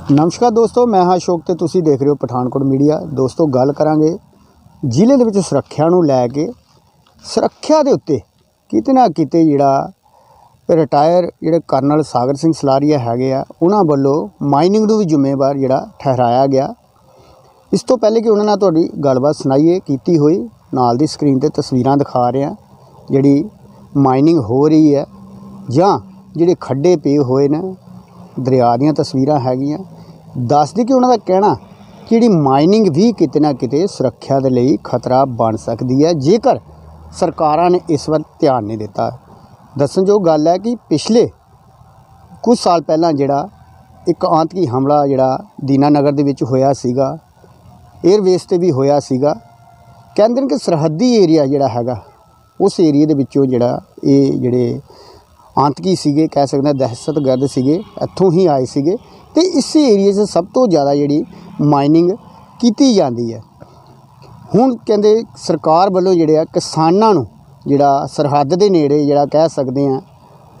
नमस्कार दोस्तों, मैं हाँ अशोक ते तुसी देख रहे हो पठानकोट मीडिया। दोस्तों गल करांगे ਜ਼ਿਲ੍ਹੇ ਦੇ ਵਿੱਚ ਸੁਰੱਖਿਆ ਨੂੰ ਲੈ ਕੇ। ਸੁਰੱਖਿਆ ਦੇ ਉੱਤੇ ਕਿਤੇ ਨਾ ਕਿਤੇ ਜਿਹੜਾ ਰਿਟਾਇਰ ਜਿਹੜੇ ਕਰਨਲ ਸਾਗਰ ਸਿੰਘ ਸਲਾਰੀਆ ਹੈਗੇ ਆ, ਉਹਨਾਂ ਵੱਲੋਂ ਮਾਈਨਿੰਗ ਨੂੰ ਵੀ ਜ਼ਿੰਮੇਵਾਰ ਜਿਹੜਾ ਠਹਿਰਾਇਆ ਗਿਆ। ਇਸ ਤੋਂ ਪਹਿਲੇ ਕਿ ਉਹਨਾਂ ਨਾਲ ਤੁਹਾਡੀ ਗੱਲਬਾਤ ਸੁਣਾਈਏ ਕੀਤੀ ਹੋਈ, ਨਾਲ ਦੀ ਸਕਰੀਨ ਤੇ ਤਸਵੀਰਾਂ ਦਿਖਾ ਰਹੇ ਹਾਂ ਜਿਹੜੀ ਮਾਈਨਿੰਗ ਹੋ ਰਹੀ ਹੈ ਜਾਂ ਜਿਹੜੇ ਖੱਡੇ ਪਏ ਹੋਏ ਨੇ, ਦਰਿਆ ਦੀਆਂ ਤਸਵੀਰਾਂ ਹੈਗੀਆਂ। ਦੱਸਦੀ ਕਿ ਉਹਨਾਂ ਦਾ ਕਹਿਣਾ ਜਿਹੜੀ ਮਾਈਨਿੰਗ ਵੀ ਕਿਤੇ ਨਾ ਕਿਤੇ ਸੁਰੱਖਿਆ ਦੇ ਲਈ ਖਤਰਾ ਬਣ ਸਕਦੀ ਹੈ ਜੇਕਰ ਸਰਕਾਰਾਂ ਨੇ ਇਸ ਵੱਲ ਧਿਆਨ ਨਹੀਂ ਦਿੱਤਾ। ਦੱਸਣਯੋਗ ਗੱਲ ਹੈ ਕਿ ਪਿਛਲੇ ਕੁਝ ਸਾਲ ਪਹਿਲਾਂ ਜਿਹੜਾ ਇੱਕ ਆਤੰਕੀ ਹਮਲਾ ਜਿਹੜਾ ਦੀਨਾਨਗਰ ਦੇ ਵਿੱਚ ਹੋਇਆ ਸੀਗਾ, 에ਅਰਵੇਸ ਤੇ ਵੀ ਹੋਇਆ ਸੀਗਾ। ਕਹਿੰਦੇ ਨੇ ਕਿ ਸਰਹੱਦੀ ਏਰੀਆ ਜਿਹੜਾ ਹੈਗਾ ਉਸ ਏਰੀਏ ਦੇ ਵਿੱਚੋਂ ਜਿਹੜਾ ਇਹ ਜਿਹੜੇ ਆਤੰਕੀ ਸੀਗੇ, ਕਹਿ ਸਕਦੇ ਹਾਂ ਦਹਿਸ਼ਤਗਰਦ ਸੀਗੇ, ਇੱਥੋਂ ਹੀ ਆਏ ਸੀਗੇ ਤੇ ਇਸੇ ਏਰੀਏ 'ਚ ਸਭ ਤੋਂ ਜ਼ਿਆਦਾ ਜਿਹੜੀ ਮਾਈਨਿੰਗ ਕੀਤੀ ਜਾਂਦੀ ਹੈ। ਹੁਣ ਕਹਿੰਦੇ ਸਰਕਾਰ ਵੱਲੋਂ ਜਿਹੜੇ ਆ ਕਿਸਾਨਾਂ ਨੂੰ ਜਿਹੜਾ ਸਰਹੱਦ ਦੇ ਨੇੜੇ ਜਿਹੜਾ ਕਹਿ ਸਕਦੇ ਹਾਂ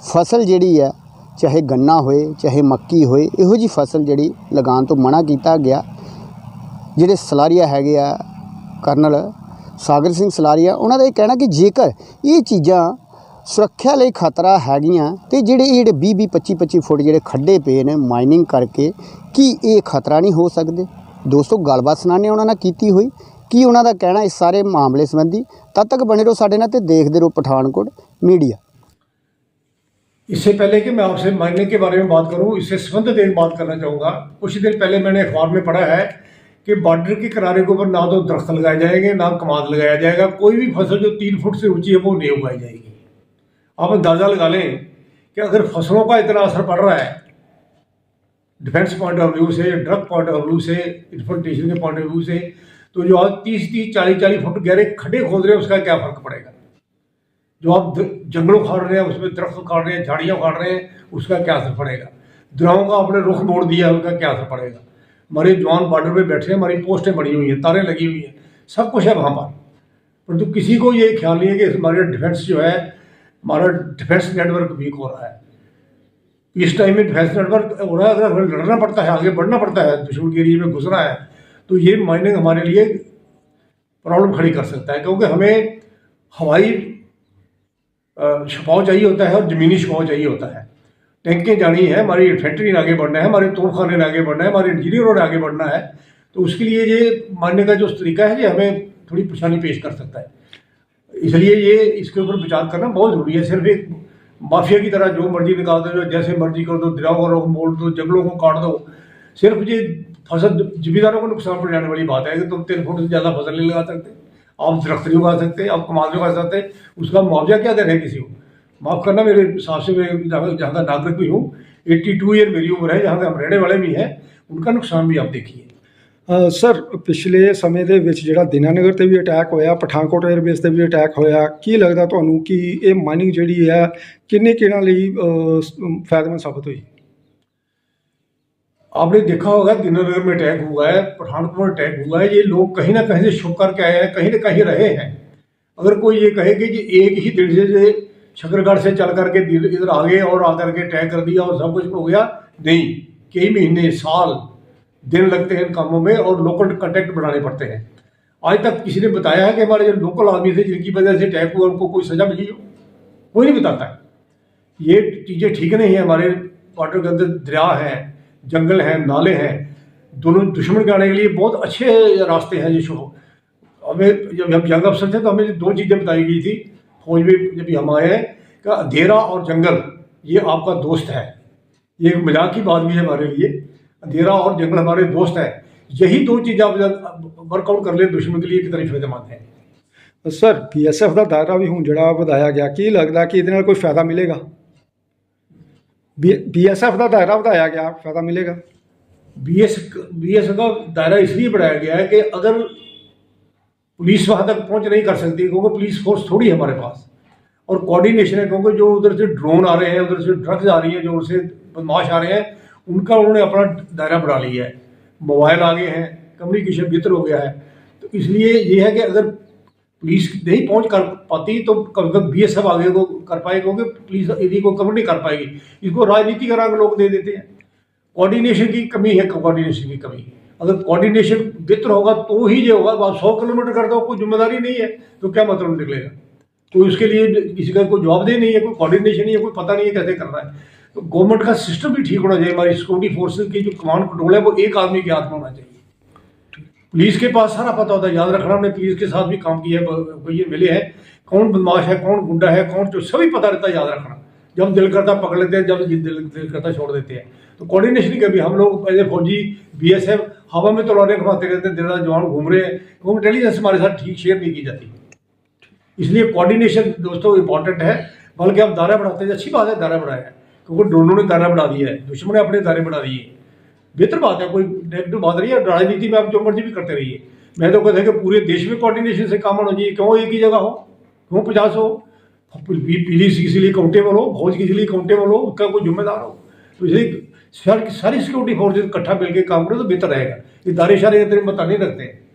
ਫਸਲ ਜਿਹੜੀ ਹੈ, ਚਾਹੇ ਗੰਨਾ ਹੋਏ ਚਾਹੇ ਮੱਕੀ ਹੋਏ, ਇਹੋ ਜਿਹੀ ਫਸਲ ਜਿਹੜੀ ਲਗਾਉਣ ਤੋਂ ਮਨ੍ਹਾ ਕੀਤਾ ਗਿਆ। ਜਿਹੜੇ ਸਲਾਰੀਆ ਹੈਗੇ ਆ ਕਰਨਲ ਸਾਗਰ ਸਿੰਘ ਸਲਾਰੀਆ, ਉਹਨਾਂ ਦਾ ਇਹ ਕਹਿਣਾ ਕਿ ਜੇਕਰ ਇਹ ਚੀਜ਼ਾਂ ਸੁਰੱਖਿਆ ਲਈ ਖਤਰਾ ਹੈਗੀਆਂ ਤੇ ਜਿਹੜੇ 20-20 25-25 ਫੁੱਟ ਜਿਹੜੇ ਖੱਡੇ ਪਏ ਨੇ ਮਾਈਨਿੰਗ ਕਰਕੇ, ਕੀ ਇਹ ਖਤਰਾ ਨਹੀਂ ਹੋ ਸਕਦੇ। ਦੋਸਤੋ ਗੱਲਬਾਤ ਸੁਣਾਉਂਦੇ ਉਹਨਾਂ ਨਾਲ ਕੀਤੀ ਹੋਈ ਕੀ ਉਹਨਾਂ ਦਾ ਕਹਿਣਾ ਇਸ ਸਾਰੇ ਮਾਮਲੇ ਸੰਬੰधी। तब तक बने रहो साढ़े नाल ते देखते रहो पठानकोट मीडिया। इससे पहले कि मैं आपसे माइनिंग के बारे में बात करूं, इससे संबंधित एक बात करना चाहूँगा। कुछ दिन पहले मैंने अखबार में पढ़ा है कि बॉर्डर के किनारे के ऊपर ना तो दरख्त लगाए जाएंगे ना कमाद लगाया जाएगा, कोई भी फसल जो 3 फुट से ऊंची है वो नहीं उगाई जाएगी। आप अंदाज़ा लगा लें कि अगर फसलों का इतना असर पड़ रहा है डिफेंस पॉइंट ऑफ व्यू से, ड्रग पॉइंट ऑफ व्यू से, इन्फॉर्मेशन के पॉइंट ऑफ व्यू से, तो जो आप 30-30 40-40 फुट गहरे खड्डे खोद रहे हैं उसका क्या फ़र्क पड़ेगा। जो आप जंगलों उखाड़ रहे हैं, उसमें दरख्त उखाड़ रहे हैं, झाड़ियाँ उखाड़ रहे हैं, उसका क्या असर पड़ेगा। दरियाओं का आपने रुख मोड़ दिया, उसका क्या असर पड़ेगा। हमारे जवान बॉर्डर पे बैठे हैं, हमारी पोस्टें बनी हुई हैं, तारें लगी हुई हैं, सब कुछ है वहाँ पर, परंतु किसी को ये ख्याल नहीं है कि हमारे डिफेंस जो है, हमारा डिफेंस नेटवर्क वीक हो रहा है। इस टाइम में डिफेंस नेटवर्क हो रहा है, अगर हमें लड़ना पड़ता है, आगे बढ़ना पड़ता है, दुश्मन के एरिए में घुसना है, तो ये माइनिंग हमारे लिए प्रॉब्लम खड़ी कर सकता है। क्योंकि हमें हवाई छुपाव चाहिए होता है और ज़मीनी छुपाव चाहिए होता है। टैंकें जानी है, हमारी इन्फेंट्री ने आगे बढ़ना है, हमारे तोपखाने ने आगे बढ़ना है, हमारे इंजीनियरों ने आगे बढ़ना है, तो उसके लिए ये मानने का जो तरीका है ये हमें थोड़ी परेशानी पेश कर सकता है। इसलिए ये इसके ऊपर विचार करना बहुत ज़रूरी है। सिर्फ एक माफिया की तरह जो मर्जी निकाल दो, जैसे मर्जी कर दो, दरियाओं को मोड़ दो, जंगलों को काट दो, सिर्फ ये फसल जमींदारों को नुकसान पहुंचाने वाली बात है कि तुम 3 फुट से ज़्यादा फसल नहीं लगा सकते, आप दरख्त नहीं उगा सकते, आप कमाल नहीं उगा सकते, उसका मुआवजा क्या देना है किसी को। माफ़ करना मेरे हिसाब से, मैं जहाँ का नागरिक भी हूँ, 82 ईयर मेरी उम्र है, जहाँ के हम रहने वाले भी हैं, उनका नुकसान भी आप देखिए। सर पिछले समय ਦੇ ਵਿੱਚ ਜਿਹੜਾ ਦੀਨਾਨਗਰ ਤੇ ਵੀ ਅਟੈਕ ਹੋਇਆ, ਪਠਾਨਕੋਟ 에ਅਰਬੇਸ ਤੇ ਵੀ ਅਟੈਕ ਹੋਇਆ, ਕੀ ਲੱਗਦਾ ਤੁਹਾਨੂੰ ਕਿ ਇਹ ਮਾਈਨਿੰਗ ਜਿਹੜੀ ਹੈ ਕਿੰਨੇ ਕਿਹਨਾਂ ਲਈ ਫਾਇदेमंद साबित हुई। आपने देखा होगा दीनानगर में अटैक हुआ है, पठानकोट में अटैक हुआ है, ये लोग कहीं ना कहीं से छुप करके आए हैं, कहीं ना कहीं रहे हैं। अगर कोई ये कहे कि एक ही दिन से शकरगढ़ से चल करके इधर आ गए और आकर के अटैक कर दिया और सब कुछ हो गया, नहीं, कई महीने साल दिन लगते हैं इन कामों में और लोकल कंटेक्ट बनाने पड़ते हैं। आज तक किसी ने बताया है कि हमारे जो लोकल आदमी थे जिनकी वजह से अटैक हुआ उनको कोई सज़ा मिली हो? कोई नहीं बताता है। ये चीज़ें ठीक नहीं है। हमारे बॉर्डर के अंदर दरिया हैं, जंगल हैं, नाले हैं, दोनों दुश्मन के आने के लिए बहुत अच्छे रास्ते हैं। जो हमें जब हम यंग अफसर थे तो हमें 2 चीज़ें बताई गई थी फौज में जब हम आए हैं कि अंधेरा और जंगल ये आपका दोस्त है। ये एक मजाक की बात भी है हमारे लिए, अंधेरा और जंगल हमारे दोस्त हैं। यही 2 चीज़ें आप वर्कआउट कर ले दुश्मन के लिए कितनी फायदेमंद है। सर BSF ਦਾ ਦਾਇਰਾ ਵੀ ਹੁਣ ਜਿਹੜਾ ਵਧਾਇਆ ਗਿਆ, ਕੀ ਲੱਗਦਾ ਕਿ ਇਹਦੇ ਨਾਲ ਕੋਈ ਫਾਇਦਾ ਮਿਲੇਗਾ। BSF ਦਾ ਦਾਇਰਾ ਵਧਾਇਆ ਗਿਆ, फायदा मिलेगा। BSF का दायरा इसलिए बढ़ाया गया है कि अगर पुलिस वहाँ तक पहुँच नहीं कर सकती, क्योंकि पुलिस फोर्स थोड़ी है हमारे पास, और कोऑर्डिनेशन है, क्योंकि जो उधर से ड्रोन आ रहे हैं, उधर से ड्रग्स आ रही हैं, जो उधर से बदमाश आ रहे हैं, उनका उन्होंने अपना दायरा बढ़ा लिया है। मोबाइल आ गए हैं, कम्युनिकेशन बेहतर हो गया है, तो इसलिए ये है कि अगर पुलिस नहीं पहुंच कर पाती तो कभी कभी BSF आगे को कर पाएगी, क्योंकि पुलिस यदि को कवर नहीं कर पाएगी, इसको राजनीति का रंग लोग दे देते हैं। कोऑर्डिनेशन की कमी है, कोऑर्डिनेशन की कमी। अगर कोऑर्डिनेशन बेहतर होगा तो ही ये होगा। आप 100 किलोमीटर करते हो, कोई जिम्मेदारी नहीं है तो क्या मतलब निकलेगा? कोई उसके लिए किसी का कोई जवाबदेही नहीं है, कोई कोऑर्डिनेशन नहीं है, कोई पता नहीं है कैसे करना है। तो गवर्नमेंट का सिस्टम भी ठीक होना चाहिए। हमारी सिक्योरिटी फोर्सेज की जो कमांड कंट्रोल है वो एक आदमी के हाथ में होना चाहिए। पुलिस के पास सारा पता होता है, याद रखना, हमने पुलिस के साथ भी काम किया है, ये मिले हैं, कौन बदमाश है, कौन गुंडा है, कौन जो सभी पता रहता है, याद रखना। जब दिल करता पकड़ लेते हैं, जब दिल करता छोड़ देते हैं। तो कोऑर्डिनेशन की कभी हम लोग एज ए फौजी BSF हवा में तलवारें घुमाते रहते हैं, दिन रात जवान घूम रहे हैं, क्योंकि इंटेलिजेंस हमारे साथ ठीक शेयर नहीं की जाती। इसलिए कोऑर्डिनेशन दोस्तों इंपॉर्टेंट है। बल्कि हम दायरा बढ़ाते हैं, अच्छी बात है दायरा बढ़ाया है, क्योंकि ड्रोनों ने दायरा बढ़ा दिया है, दुश्मन ने अपने दायरे बढ़ा दिए। बेहतर बात है, कोई नेगेटिव बात नहीं है। राजनीति में आप जो मर्जी भी करते रहिए। मैं तो कहता है कि पूरे देश में कोऑर्डिनेशन से काम होना चाहिए। क्यों एक ही जगह हो, क्यों 50 हो? पुलिस किसी लिए अकाउंटेबल हो, फौज किसी लिए अकाउंटेबल हो, उसका कोई जिम्मेदार हो। तो इसलिए सारी सिक्योरिटी फोर्सेज इकट्ठा मिलकर काम करें तो बेहतर रहेगा। ये दायरे शारे इतने बता नहीं रखते हैं।